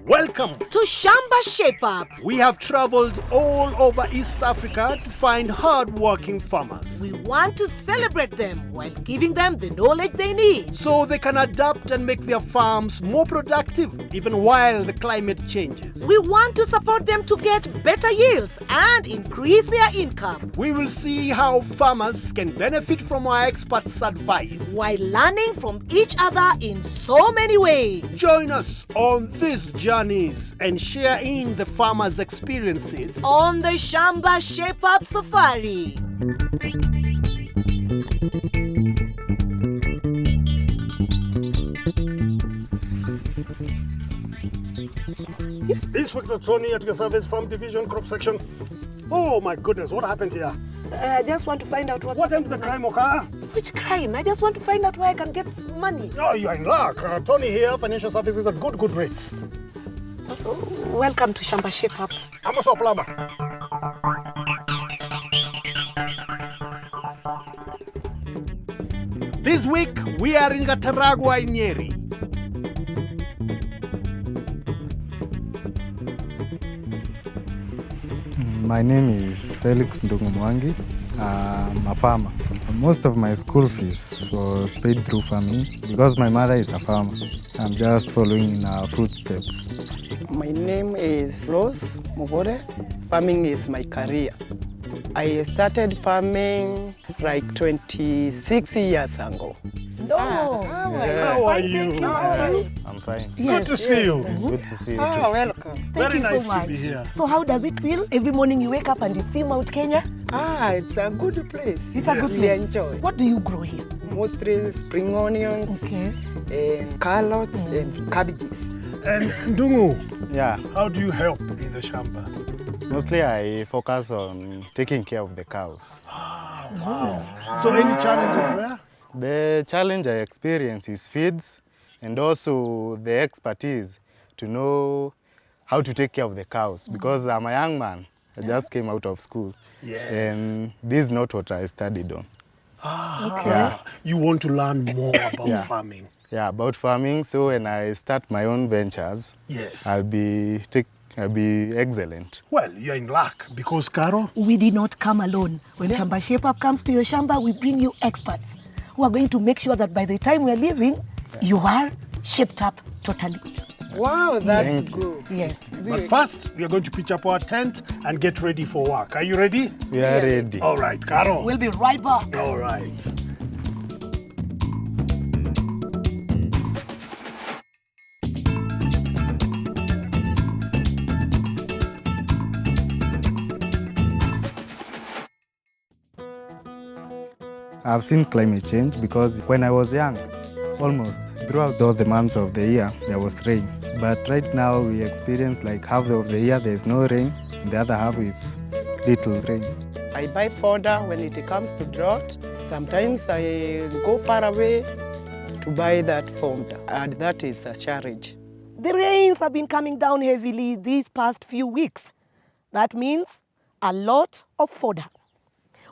Welcome to Shamba Shape Up. We have traveled all over East Africa to find hard-working farmers. We want to celebrate them while giving them the knowledge they need, so they can adapt and make their farms more productive even while the climate changes. We want to support them to get better yields and increase their income. We will see how farmers can benefit from our experts' advice while learning from each other in so many ways. Join us on these journeys and share in the farmers' experiences on the Shamba Shape Up Safari. Inspector Tony at your service farm division crop section. Oh my goodness, what happened here? I just want to find out what happened to the crime occur? Which crime? I just want to find out where I can get money. Oh, you're in luck. Tony here, financial services at good rates. Welcome to Shamba Shape Up. I'm a plumber. This week, we are in Gataragwa in Nyeri. My name is Felix Ndung'u Mwangi. I'm a farmer. Most of my school fees was paid through farming because my mother is a farmer. I'm just following in her footsteps. My name is Mugure. Farming is my career. I started farming like 26 years ago. No. How are you? I'm fine. Yes, good to see you. Good to see you too. Welcome. Very nice to be here. So how does it feel? Every morning you wake up and you see Mount Kenya? It's a good place. It's a good place. We enjoy. What do you grow here? Mostly spring onions, and carrots and cabbages. And Ndung'u, yeah. How do you help in the Shamba? Mostly I focus on taking care of the cows. Wow. Yeah. So any challenges there? The challenge I experience is feeds and also the expertise to know how to take care of the cows because I'm a young man. I just came out of school. Yes. And this is not what I studied on. Okay. Yeah. You want to learn more about farming? Yeah, about farming. So when I start my own ventures, yes, I'll be excellent. Well, you're in luck because, Caro, we did not come alone. When Shamba Shape Up comes to your Shamba, we bring you experts who are going to make sure that by the time we're leaving, you are shaped up totally. Wow, that's good. Yes. But first, we are going to pitch up our tent and get ready for work. Are you ready? We are ready. All right, Caro. We'll be right back. All right. I've seen climate change because when I was young, almost throughout all the months of the year, there was rain. But right now we experience like half of the year there's no rain, and the other half is little rain. I buy fodder when it comes to drought. Sometimes I go far away to buy that fodder, and that is a challenge. The rains have been coming down heavily these past few weeks. That means a lot of fodder.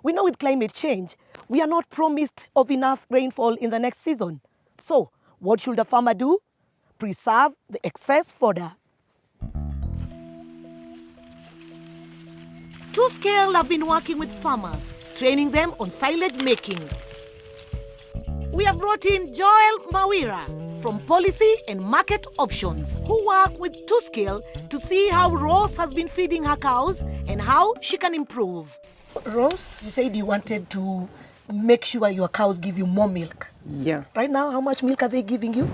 We know with climate change, we are not promised of enough rainfall in the next season. So, what should a farmer do? Preserve the excess fodder. Two-Scale have been working with farmers, training them on silage making. We have brought in Joel Mawira from Policy and Market Options, who work with Two-Scale to see how Rose has been feeding her cows and how she can improve. Rose, you said you wanted to make sure your cows give you more milk. Yeah. Right now, how much milk are they giving you?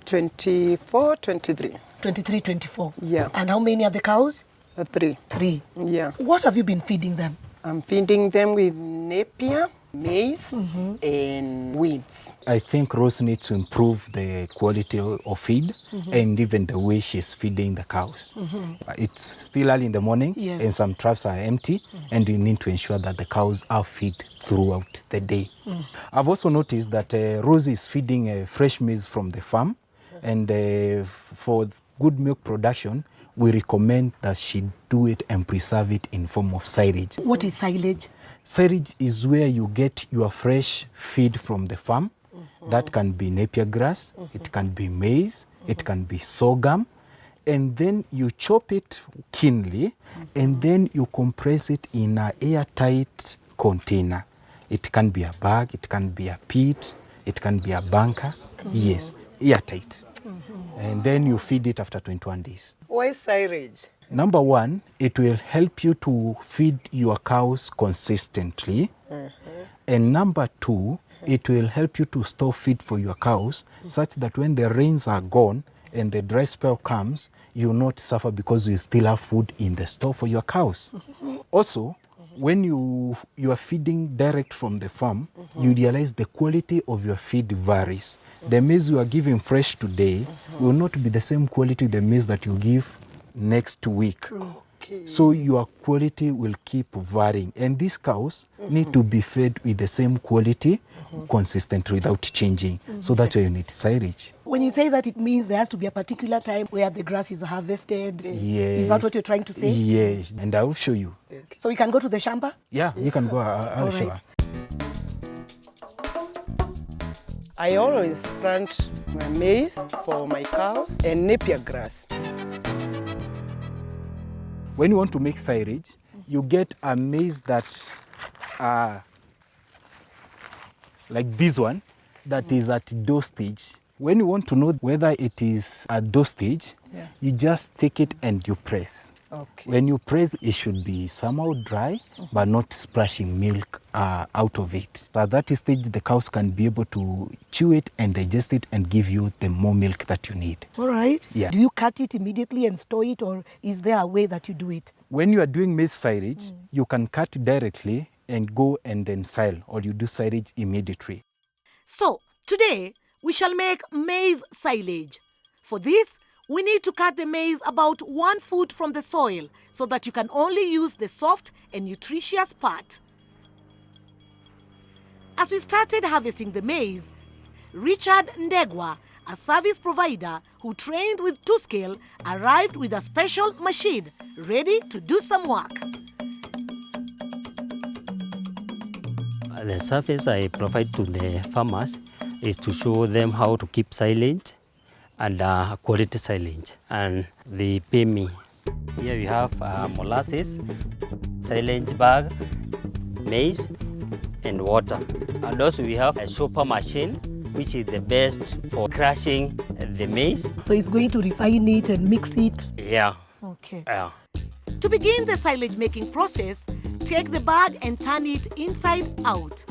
24, 23. 23, 24. Yeah. And how many are the cows? 3. 3. Yeah. What have you been feeding them? I'm feeding them with napier, maize, and weeds. I think Rose needs to improve the quality of feed and even the way she's feeding the cows. It's still early in the morning and some troughs are empty and you need to ensure that the cows are fed throughout the day. I've also noticed that Rose is feeding fresh maize from the farm and for good milk production, we recommend that she do it and preserve it in form of silage. What is silage? Silage is where you get your fresh feed from the farm. That can be napier grass, it can be maize, it can be sorghum, and then you chop it keenly, and then you compress it in an airtight container. It can be a bag, it can be a pit, it can be a bunker. Yes, airtight. And then you feed it after 21 days. Why silage? Number one, it will help you to feed your cows consistently. And number two, it will help you to store feed for your cows such that when the rains are gone and the dry spell comes, you will not suffer because you still have food in the store for your cows. Also, when you are feeding direct from the farm, you realize the quality of your feed varies. The maize you are giving fresh today will not be the same quality the maize that you give next week. So your quality will keep varying. And these cows need to be fed with the same quality consistently without changing. So that's why you need silage. When you say that, it means there has to be a particular time where the grass is harvested. Yes. Is that what you're trying to say? Yes, and I will show you. So we can go to the Shamba? Yeah, you can go. I'll show right. you. I always plant my maize for my cows and napier grass. When you want to make silage, you get a maize that, like this one, that is at dough stage. When you want to know whether it is at dough stage, you just take it and you press. Okay. When you press, it should be somehow dry, but not splashing milk out of it. So at that stage, the cows can be able to chew it and digest it and give you the more milk that you need. All right. Yeah. Do you cut it immediately and store it, or is there a way that you do it? When you are doing maize silage, you can cut directly and go and then sile, or you do silage immediately. So, today we shall make maize silage. For this, we need to cut the maize about 1 foot from the soil so that you can only use the soft and nutritious part. As we started harvesting the maize, Richard Ndung'u, a service provider who trained with 2-scale, arrived with a special machine ready to do some work. The service I provide to the farmers is to show them how to keep silage and quality silage, and they pay me. Here we have molasses, silage bag, maize and water. And also we have a chopper machine which is the best for crushing the maize. So it's going to refine it and mix it? Yeah. Okay. Yeah. To begin the silage making process, take the bag and turn it inside out.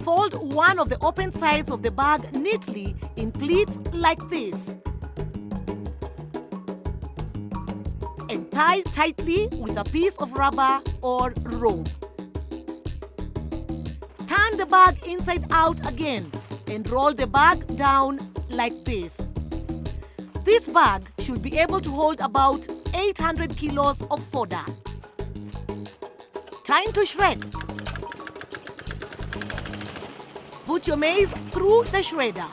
Fold one of the open sides of the bag neatly in pleats like this. And tie tightly with a piece of rubber or rope. Turn the bag inside out again and roll the bag down like this. This bag should be able to hold about 800 kilos of fodder. Time to shred. Put your maize through the shredder.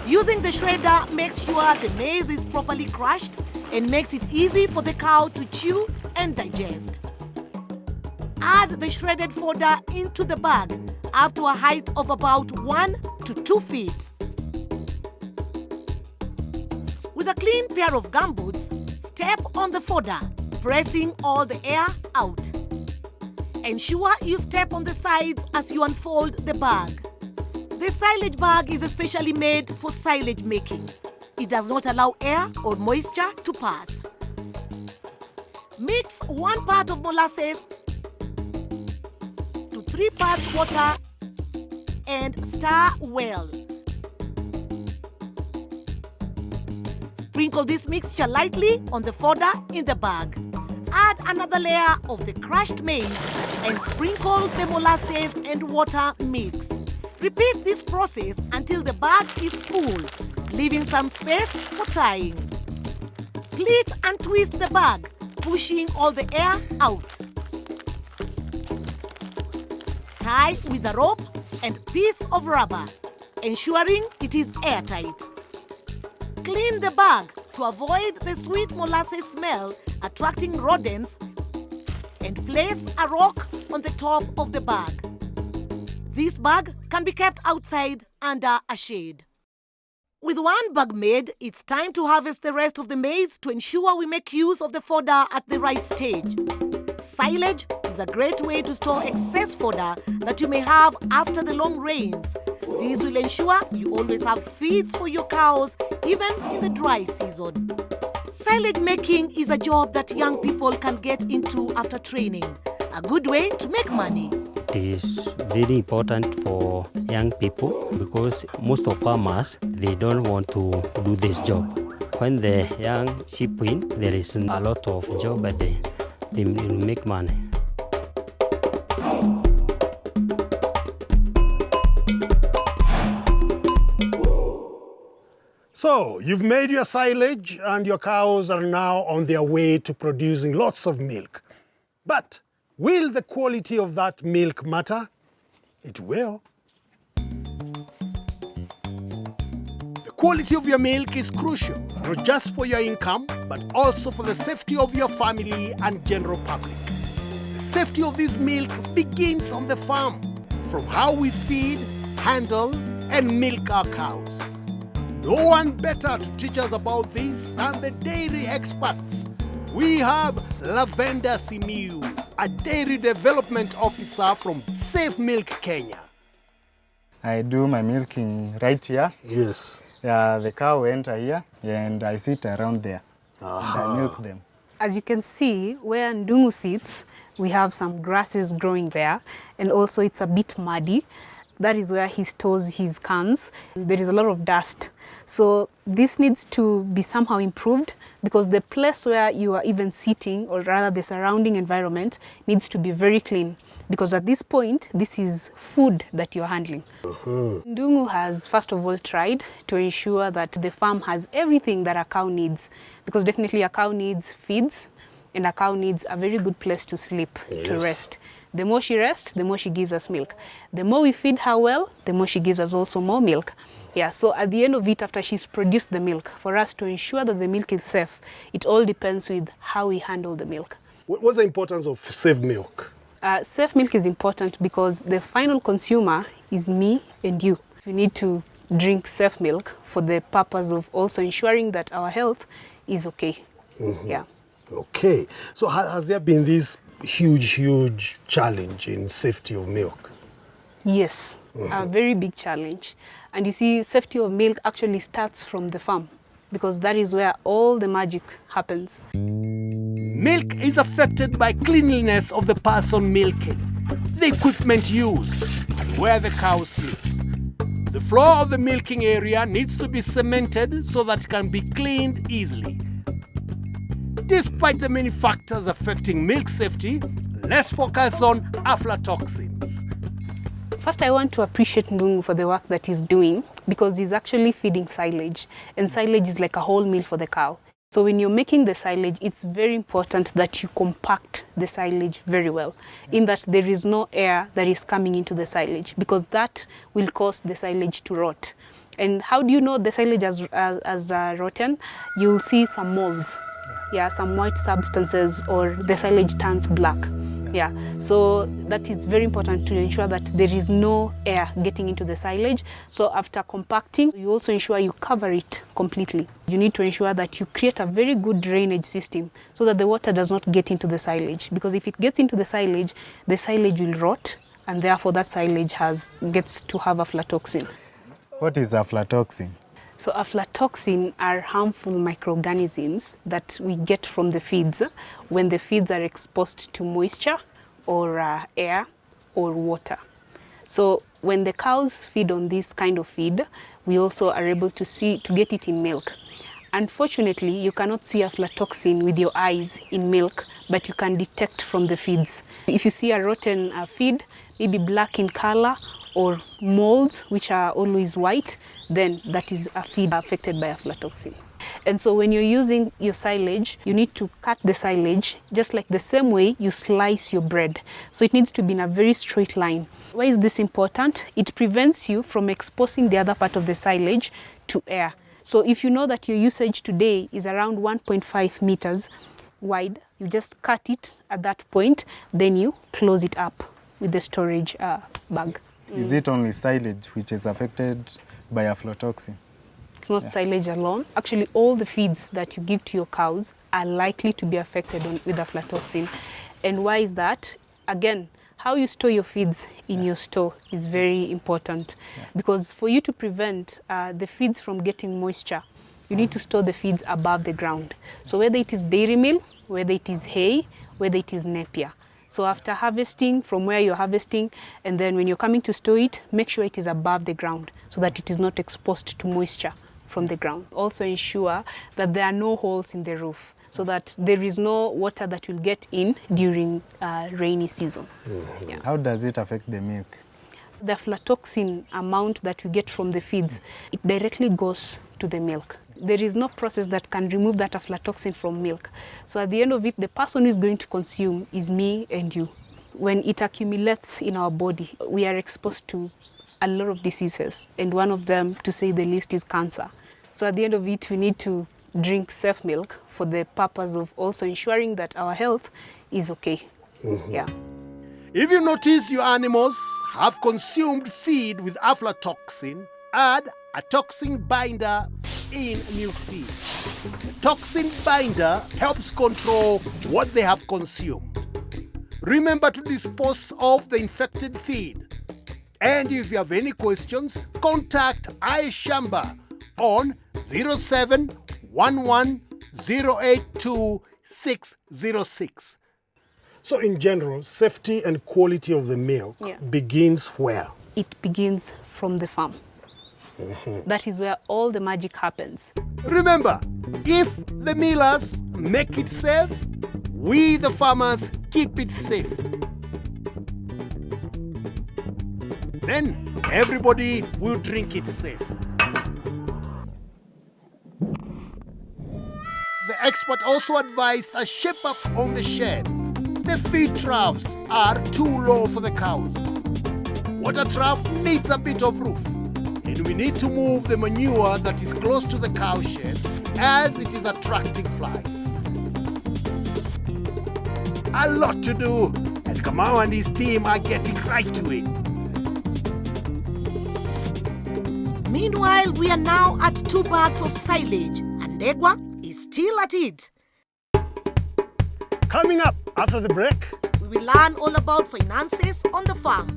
Using the shredder makes sure the maize is properly crushed and makes it easy for the cow to chew and digest. Add the shredded fodder into the bag up to a height of about 1 to 2 feet. With a clean pair of gumboots, step on the fodder, pressing all the air out. Ensure you step on the sides as you unfold the bag. The silage bag is especially made for silage making. It does not allow air or moisture to pass. Mix 1 part of molasses to 3 parts water and stir well. Sprinkle this mixture lightly on the fodder in the bag. Add another layer of the crushed maize and sprinkle the molasses and water mix. Repeat this process until the bag is full, leaving some space for tying. Pleat and twist the bag, pushing all the air out. Tie with a rope and piece of rubber, ensuring it is airtight. Clean the bag to avoid the sweet molasses smell attracting rodents, and place a rock on the top of the bag. This bag can be kept outside under a shade. With one bag made, it's time to harvest the rest of the maize to ensure we make use of the fodder at the right stage. Silage is a great way to store excess fodder that you may have after the long rains. This will ensure you always have feeds for your cows, even in the dry season. Silage making is a job that young people can get into after training. A good way to make money. It is very important for young people because most of farmers, they don't want to do this job. When the young chip in, there is a lot of job and they will make money. So, you've made your silage and your cows are now on their way to producing lots of milk. But will the quality of that milk matter? It will. The quality of your milk is crucial, not just for your income, but also for the safety of your family and general public. The safety of this milk begins on the farm, from how we feed, handle, and milk our cows. No one better to teach us about this than the dairy experts. We have Lavender Simiu, a dairy development officer from Safe Milk Kenya. I do my milking right here. Yes. The cow enter here and I sit around there and I milk them. As you can see, where Ndung'u sits, we have some grasses growing there, and also it's a bit muddy. That is where he stores his cans. There is a lot of dust. So this needs to be somehow improved because the place where you are even sitting, or rather the surrounding environment, needs to be very clean. Because at this point, this is food that you're handling. Ndung'u has first of all tried to ensure that the farm has everything that a cow needs. Because definitely a cow needs feeds and a cow needs a very good place to sleep, to rest. The more she rests, the more she gives us milk. The more we feed her well, the more she gives us also more milk. Yeah, so at the end of it, after she's produced the milk, for us to ensure that the milk is safe, it all depends with how we handle the milk. What's the importance of safe milk? Safe milk is important because the final consumer is me and you. We need to drink safe milk for the purpose of also ensuring that our health is okay. Yeah. Okay. So has there been this huge challenge in safety of milk? Yes, a very big challenge. And you see, safety of milk actually starts from the farm because that is where all the magic happens. Milk is affected by cleanliness of the person milking, the equipment used, and where the cow sleeps. The floor of the milking area needs to be cemented so that it can be cleaned easily. Despite the many factors affecting milk safety, let's focus on aflatoxins. First, I want to appreciate Ndung'u for the work that he's doing because he's actually feeding silage, and silage is like a whole meal for the cow. So when you're making the silage, it's very important that you compact the silage very well, in that there is no air that is coming into the silage, because that will cause the silage to rot. And how do you know the silage has rotten? You'll see some molds, some white substances, or the silage turns black. So that is very important to ensure that there is no air getting into the silage. So after compacting, you also ensure you cover it completely. You need to ensure that you create a very good drainage system so that the water does not get into the silage. Because if it gets into the silage will rot, and therefore that silage gets to have aflatoxin. What is aflatoxin? So aflatoxin are harmful microorganisms that we get from the feeds when the feeds are exposed to moisture or air or water. So when the cows feed on this kind of feed, we also are able to get it in milk. Unfortunately, you cannot see aflatoxin with your eyes in milk, but you can detect from the feeds. If you see a rotten feed, maybe black in color, or molds, which are always white, then that is a feed affected by aflatoxin. And so when you're using your silage, you need to cut the silage just like the same way you slice your bread. So it needs to be in a very straight line. Why is this important? It prevents you from exposing the other part of the silage to air. So if you know that your usage today is around 1.5 meters wide, you just cut it at that point, then you close it up with the storage bag. Is it only silage which is affected by aflatoxin? It's not silage alone. Actually, all the feeds that you give to your cows are likely to be affected with aflatoxin. And why is that? Again, how you store your feeds in your store is very important, because for you to prevent the feeds from getting moisture, you need to store the feeds above the ground. So whether it is dairy meal, whether it is hay, whether it is napier. So after harvesting, from where you're harvesting, and then when you're coming to store it, make sure it is above the ground so that it is not exposed to moisture from the ground. Also ensure that there are no holes in the roof, so that there is no water that will get in during rainy season. Yeah. How does it affect the milk? The aflatoxin amount that we get from the feeds, it directly goes to the milk. There is no process that can remove that aflatoxin from milk. So at the end of it, the person who is going to consume is me and you. When it accumulates in our body, we are exposed to a lot of diseases, and one of them, to say the least, is cancer. So at the end of it, we need to drink safe milk for the purpose of also ensuring that our health is okay. Yeah. If you notice your animals have consumed feed with aflatoxin, add a toxin binder in new feed. The toxin binder helps control what they have consumed. Remember to dispose of the infected feed. And if you have any questions, contact Shamba on 0711082606. So in general, safety and quality of the milk begins where? It begins from the farm. That is where all the magic happens. Remember, if the millers make it safe, we the farmers keep it safe. Then everybody will drink it safe. The expert also advised a shape up on the shed. The feed troughs are too low for the cows. Water trough needs a bit of roof. And we need to move the manure that is close to the cow shed, as it is attracting flies. A lot to do, and Kamau and his team are getting right to it. Meanwhile, we are now at 2 bags of silage, and Ndegwa is still at it. Coming up after the break, We will learn all about finances on the farm.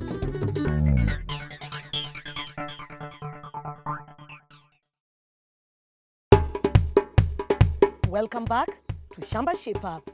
Welcome back to Shamba Shape Up.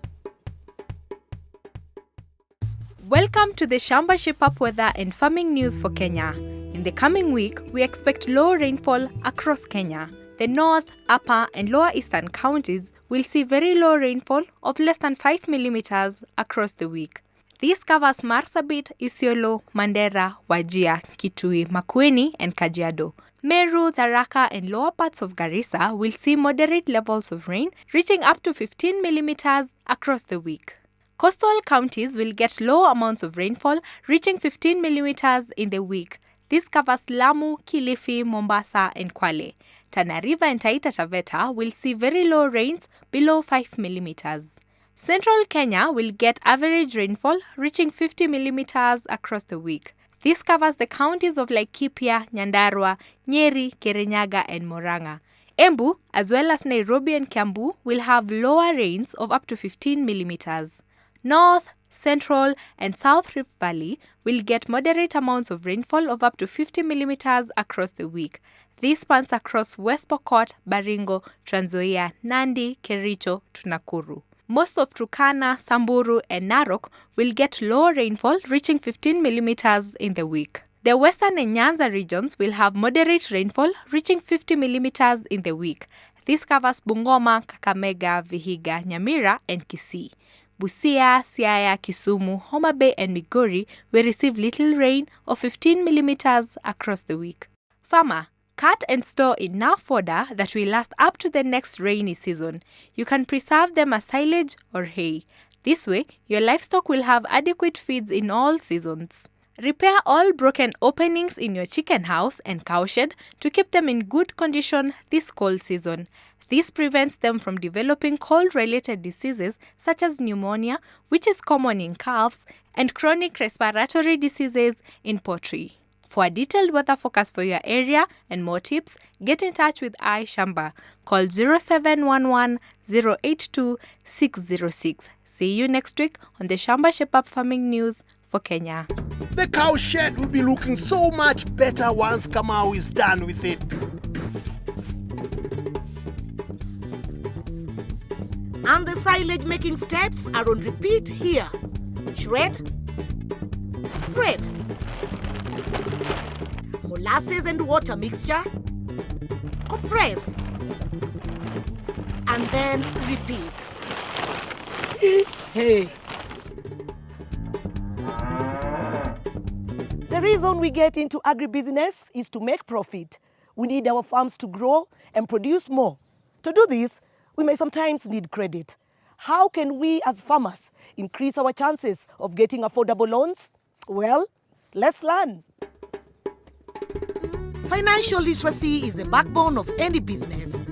Welcome to the Shamba Shape Up weather and farming news for Kenya. In the coming week, we expect low rainfall across Kenya. The north, upper and lower eastern counties will see very low rainfall of less than 5 millimeters across the week. This covers Marsabit, Isiolo, Mandera, Wajir, Kitui, Makueni and Kajiado. Meru, Tharaka and lower parts of Garissa will see moderate levels of rain reaching up to 15 millimeters across the week. Coastal counties will get low amounts of rainfall reaching 15 millimeters in the week. This covers Lamu, Kilifi, Mombasa and Kwale. Tana River and Taita Taveta will see very low rains below 5 millimeters. Central Kenya will get average rainfall reaching 50 millimeters across the week. This covers the counties of Laikipia, Nyandarua, Nyeri, Kirinyaga and Murang'a. Embu, as well as Nairobi and Kiambu, will have lower rains of up to 15 millimeters. North, Central and South Rift Valley will get moderate amounts of rainfall of up to 50 millimeters across the week. This spans across West Pokot, Baringo, Trans Nzoia, Nandi, Kericho to Nakuru. Most of Turkana, Samburu and Narok will get low rainfall reaching 15 millimeters in the week. The Western and Nyanza regions will have moderate rainfall reaching 50 millimeters in the week. This covers Bungoma, Kakamega, Vihiga, Nyamira and Kisii. Busia, Siaya, Kisumu, Homa Bay and Migori will receive little rain of 15 millimeters across the week. Farmer, cut and store enough fodder that will last up to the next rainy season. You can preserve them as silage or hay. This way, your livestock will have adequate feeds in all seasons. Repair all broken openings in your chicken house and cow shed to keep them in good condition this cold season. This prevents them from developing cold-related diseases such as pneumonia, which is common in calves, and chronic respiratory diseases in poultry. For a detailed weather forecast for your area and more tips, get in touch with Shamba. Call 0711 082 606. See you next week on the Shamba Shape Up Farming News for Kenya. The cow shed will be looking so much better once Kamau is done with it. And the silage making steps are on repeat here. Shred, spread, molasses and water mixture, compress, and then repeat. Hey. The reason we get into agribusiness is to make profit. We need our farms to grow and produce more. To do this, we may sometimes need credit. How can we as farmers increase our chances of getting affordable loans? Well, let's learn. Financial literacy is the backbone of any business.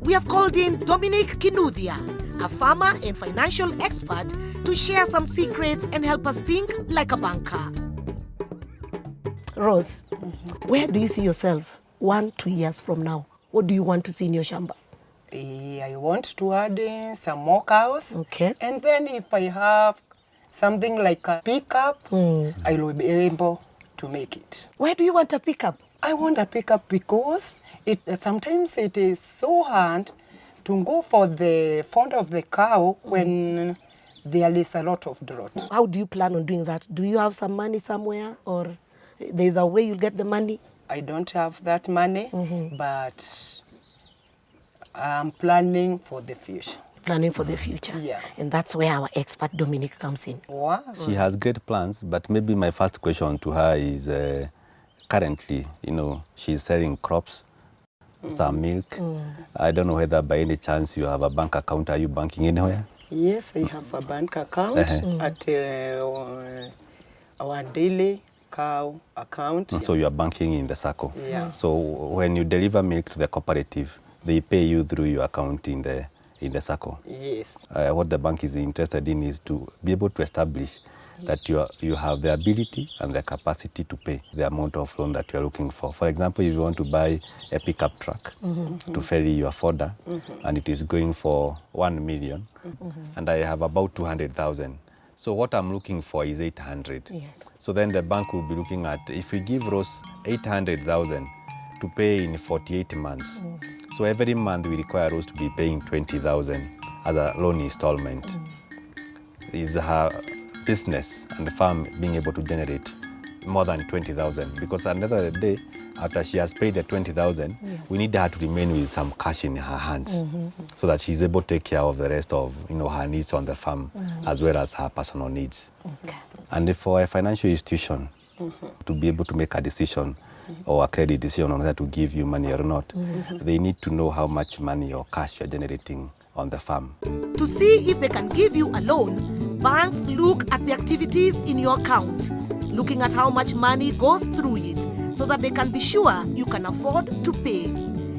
We have called in Dominic Kinuthia, a farmer and financial expert, to share some secrets and help us think like a banker. Rose, where do you see yourself 1-2 years from now? What do you want to see in your Shamba? I want to add in some more cows. Okay. And then if I have something like a pickup, I will be able to make it. Why do you want a pickup? I want a pickup because sometimes it is so hard to go for the fond of the cow when there is a lot of drought. How do you plan on doing that? Do you have some money somewhere, or there's a way you'll get the money? I don't have that money, but I'm planning for the future. Planning for the future. Yeah. And that's where our expert Dominic comes in. Wow. She has great plans, but maybe my first question to her is currently, she's selling crops, some milk. I don't know whether by any chance you have a bank account. Are you banking anywhere? Yes, I have a bank account at our daily cow account. So you are banking in the SACCO. Yeah. So when you deliver milk to the cooperative, they pay you through your account in the SACCO. Yes. What the bank is interested in is to be able to establish that you have the ability and the capacity to pay the amount of loan that you are looking for. For example, if you want to buy a pickup truck to ferry your fodder, and it is going for 1 million, and I have about 200,000. So what I'm looking for is 800. Yes. So then the bank will be looking at, if we give Rose 800,000 to pay in 48 months, so every month we require Rose to be paying 20,000 as a loan installment. Is her business and the farm being able to generate more than 20,000? Because another day, after she has paid the 20,000, we need her to remain with some cash in her hands so that she's able to take care of the rest of her needs on the farm as well as her personal needs. Okay. And for a financial institution to be able to make a decision or a credit decision on whether to give you money or not, they need to know how much money or cash you're generating on the farm. To see if they can give you a loan, banks look at the activities in your account, looking at how much money goes through it, so that they can be sure you can afford to pay.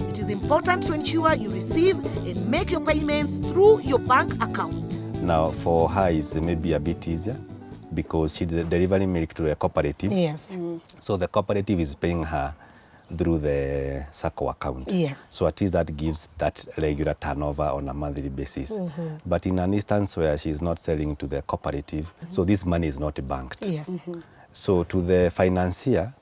It is important to ensure you receive and make your payments through your bank account. Now, for her, it's maybe a bit easier because she's delivering milk to a cooperative. Yes. So the cooperative is paying her through the SACCO account. Yes. So at least that gives that regular turnover on a monthly basis. But in an instance where she's not selling to the cooperative, so this money is not banked. Yes. So to the financier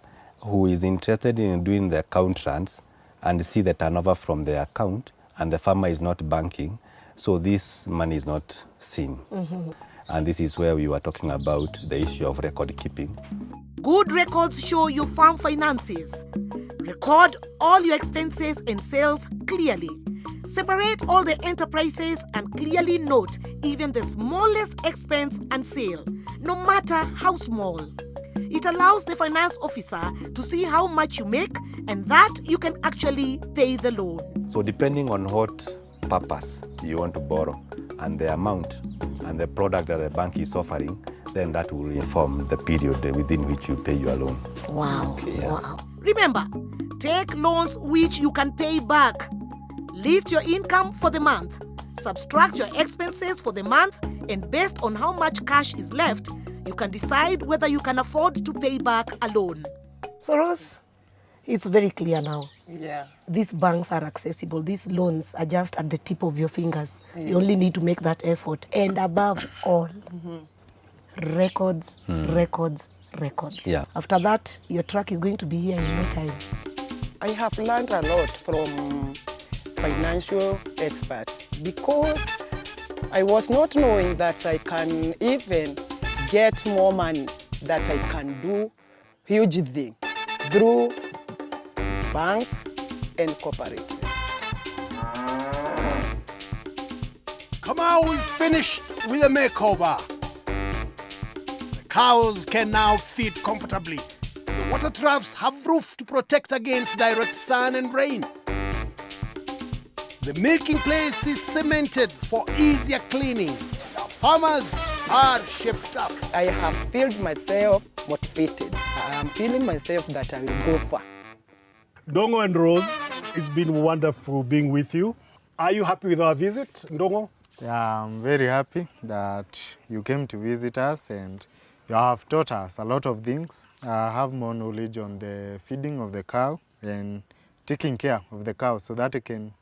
who is interested in doing the account runs and see the turnover from the account, and the farmer is not banking, so this money is not seen. And this is where we were talking about the issue of record keeping. Good records show your farm finances. Record all your expenses and sales clearly. Separate all the enterprises and clearly note even the smallest expense and sale, no matter how small. It allows the finance officer to see how much you make and that you can actually pay the loan. So depending on what purpose you want to borrow and the amount and the product that the bank is offering, then that will inform the period within which you pay your loan. Wow. Okay, yeah. Wow. Remember, take loans which you can pay back. List your income for the month. Subtract your expenses for the month, and based on how much cash is left, you can decide whether you can afford to pay back a loan. So Rose, it's very clear now. Yeah. These banks are accessible. These loans are just at the tip of your fingers. You only need to make that effort. And above all, records, records, records. Yeah. After that, your truck is going to be here in no time. I have learned a lot from financial experts because I was not knowing that I can even get more money, that I can do huge things through banks and cooperatives. Kamau is finished with a makeover. The cows can now feed comfortably. The water troughs have roof to protect against direct sun and rain. The milking place is cemented for easier cleaning. The farmers are shaped up. I have felt myself motivated. I am feeling myself that I will go far. Ndung'u and Rose, it's been wonderful being with you. Are you happy with our visit, Ndung'u? Yeah, I'm very happy that you came to visit us and you have taught us a lot of things. I have more knowledge on the feeding of the cow and taking care of the cow so that it can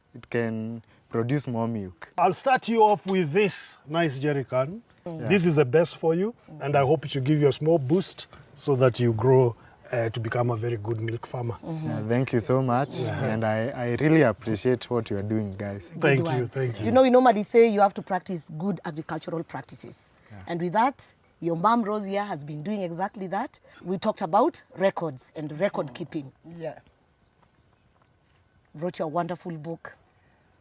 produce more milk. I'll start you off with this nice jerry can. This is the best for you, and I hope it should give you a small boost so that you grow to become a very good milk farmer. Yeah, thank you so much, and I really appreciate what you are doing, guys. Thank you, thank you. You know, we normally say you have to practice good agricultural practices. And with that, your mom, Rose, here has been doing exactly that. We talked about records and record keeping. Yeah. Wrote your wonderful book.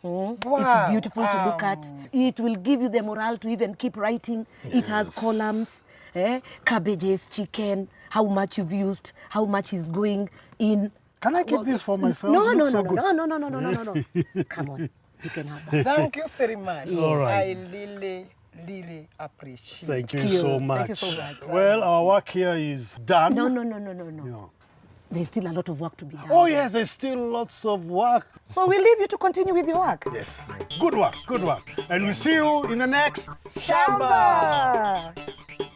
Wow. It's beautiful to look at. It will give you the morale to even keep writing. It has columns, cabbages, chicken, how much you've used, how much is going in. Can I keep this for myself? No. It looks so good. No. Come on, you can have that. Thank you very much. All right. I really appreciate Thank you so much. Thank you so much. Well, our work here is done. No. There's still a lot of work to be done. Oh yes, there's still lots of work. So we'll leave you to continue with your work. Yes. Good work, good work. And we'll see you in the next Shamba.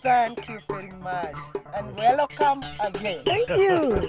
Thank you very much and welcome again. Thank you.